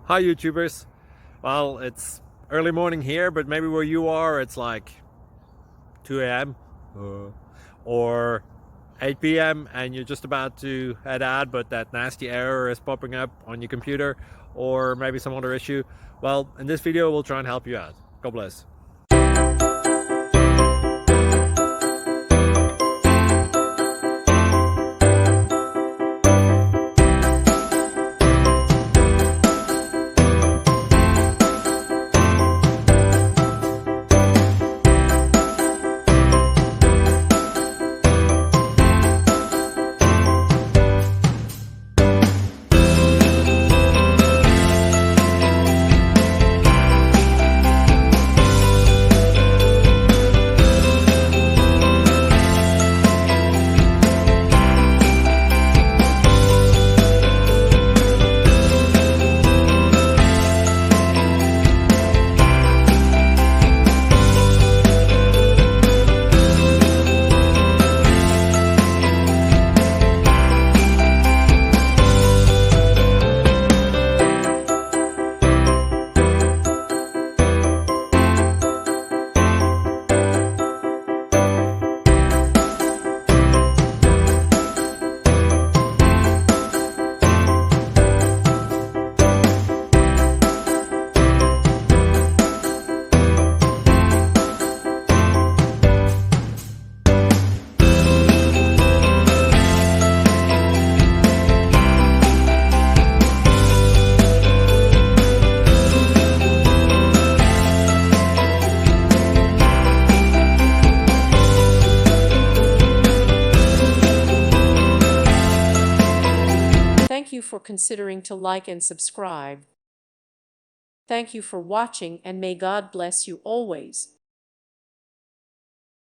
Hi YouTubers. Well, it's early morning here, but maybe where you are it's like 2 a.m. Or 8 p.m. and you're just about to head out, but that nasty error is popping up on your computer, or maybe some other issue. Well, in this video we'll try and help you out. God bless. Thank you for considering to like and subscribe. Thank you for watching, and may God bless you always.